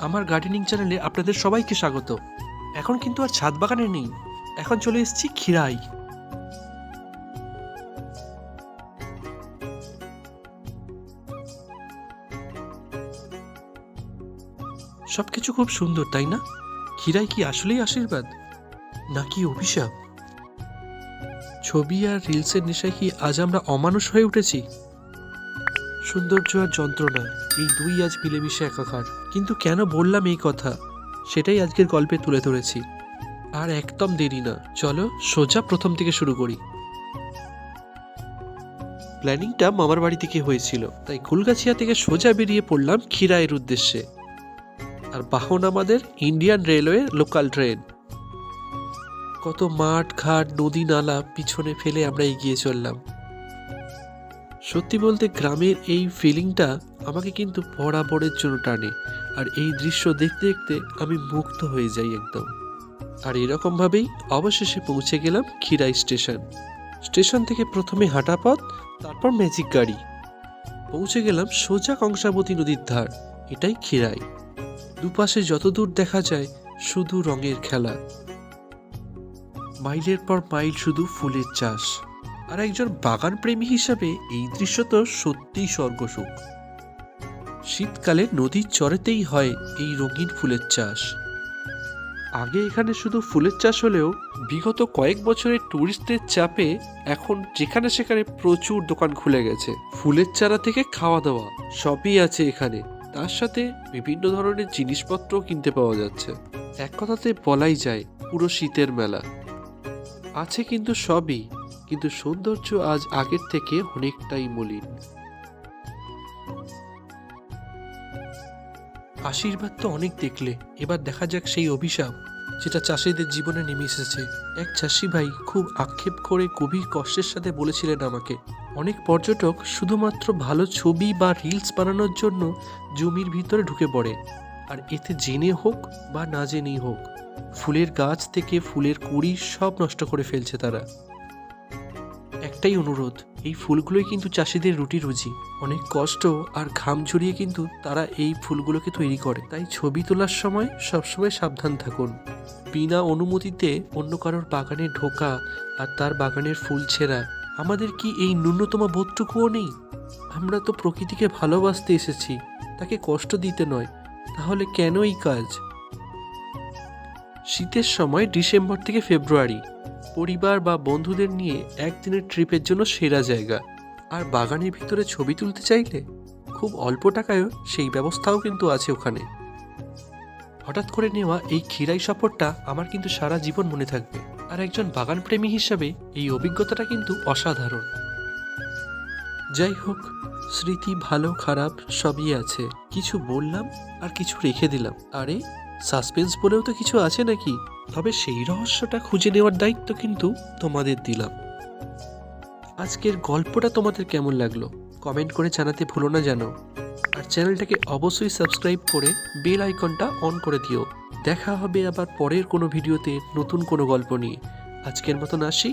আমার গার্ডেনিং চ্যানেলে আপনাদের সবাইকে স্বাগত। এখন কিন্তু আর ছাদ বাগানে নেই, এখন চলে এসেছি খিরাই। সবকিছু খুব সুন্দর, তাই না? খিরাই কি আসলেই আশীর্বাদ নাকি অভিশাপ? ছবি আর রিলসের নেশায় কি আজ আমরা অমানুষ হয়ে উঠেছি? সৌন্দর্য আর যন্ত্রণা, এই দুই আজ মিলেমিশে একাকার। কিন্তু কেন বললাম এই কথা, সেটাই আজকের গল্পে তুলে ধরেছি। আর একদম দেরি না, চলো সোজা প্রথম থেকে শুরু করি। প্ল্যানিংটা মামার বাড়ি থেকে হয়েছিল, তাই কুলগাছিয়া থেকে সোজা বেরিয়ে পড়লাম খিরাইয়ের উদ্দেশ্যে। আর বাহন আমাদের ইন্ডিয়ান রেলওয়ে লোকাল ট্রেন। কত মাঠ ঘাট নদী নালা পিছনে ফেলে আমরা এগিয়ে চললাম। সত্যি বলতে গ্রামের এই ফিলিংটা আমাকে কিন্তু বরাবরের জন্য টানে। আর এই দৃশ্য দেখতে দেখতে আমি মুগ্ধ হয়ে যাই একদম। আর এরকম ভাবেই অবশেষে পৌঁছে গেলাম খিরাই স্টেশন। স্টেশন থেকে প্রথমে হাঁটা পথ, তারপর ম্যাজিক গাড়ি। পৌঁছে গেলাম সোজা কংসাবতী নদীর ধার। এটাই খিরাই। দুপাশে যত দূর দেখা যায় শুধু রঙের খেলা, মাইলের পর মাইল শুধু ফুলের চাষ। আর একজন বাগান প্রেমী হিসাবে এই দৃশ্য তো সত্যিই স্বর্গসুখ। শীতকালে নদীর চরেতেই হয় এই রঙিন ফুলের চাষ। আগে এখানে শুধু ফুলের চাষ হলেও বিগত কয়েক বছরের ট্যুরিস্টদের চাপে এখন যেখানে সেখানে প্রচুর দোকান খুলে গেছে। ফুলের চারা থেকে খাওয়া দাওয়া সবই আছে এখানে। তার সাথে বিভিন্ন ধরনের জিনিসপত্র কিনতে পাওয়া যাচ্ছে। এক কথাতে বলাই যায় পুরো শীতের মেলা। আছে কিন্তু সবই, কিন্তু সৌন্দর্য আজ আগের থেকে অনেকটাই মলিন। আশীর্বাদ তো অনেক দেখলে, এবার দেখা যাক সেই অভিশাপ যেটা চাষিদের জীবনে নেমে এসেছে। এক চাষি ভাই খুব আক্ষেপ করে গভীর কষ্টের সাথে বলেছিলেন আমাকে, অনেক পর্যটক শুধুমাত্র ভালো ছবি বা রিলস বানানোর জন্য জমির ভিতরে ঢুকে পড়ে। আর এতে জেনে হোক বা না জেনেই হোক, ফুলের গাছ থেকে ফুলের কুড়ি সব নষ্ট করে ফেলছে তারা। একটাই অনুরোধ, এই ফুলগুলোই কিন্তু চাষিদের রুটি রুজি। অনেক কষ্ট আর ঘাম ঝরিয়ে কিন্তু তারা এই ফুলগুলোকে তৈরি করে। তাই ছবি তোলার সময় সবসময় সাবধান থাকুন। বিনা অনুমতিতে অন্য কারোর বাগানে ঢোকা আর তার বাগানের ফুল ছেঁড়া, আমাদের কি এই ন্যূনতম বোধটুকুও নেই? আমরা তো প্রকৃতিকে ভালোবাসতে এসেছি, তাকে কষ্ট দিতে নয়। তাহলে কেন এই কাজ? শীতের সময় ডিসেম্বর থেকে ফেব্রুয়ারি পরিবার বা বন্ধুদের নিয়ে একদিনের ট্রিপের জন্য সেরা জায়গা। আর বাগানের ভিতরে ছবি তুলতে চাইলে খুব অল্প টাকায়ও সেই ব্যবস্থাও কিন্তু আছে ওখানে। হঠাৎ করে নেওয়া এই খিরাই সফরটা আমার কিন্তু সারা জীবন মনে থাকবে। আর একজন বাগান প্রেমী হিসাবে এই অভিজ্ঞতাটা কিন্তু অসাধারণ। যাই হোক, স্মৃতি ভালো খারাপ সবই আছে। কিছু বললাম আর কিছু রেখে দিলাম। আরে সাসপেন্স বলেও তো কিছু আছে নাকি? তবে সেই রহস্যটা খুঁজে নেওয়ার দায়িত্ব কিন্তু তোমাদের দিলাম। আজকের গল্পটা তোমাদের কেমন লাগলো কমেন্ট করে জানাতে ভুলো না যেন। আর চ্যানেলটাকে অবশ্যই সাবস্ক্রাইব করে বেল আইকনটা অন করে দিও। দেখা হবে আবার পরের কোনো ভিডিওতে নতুন কোনো গল্প নিয়ে। আজকের মতন আসি।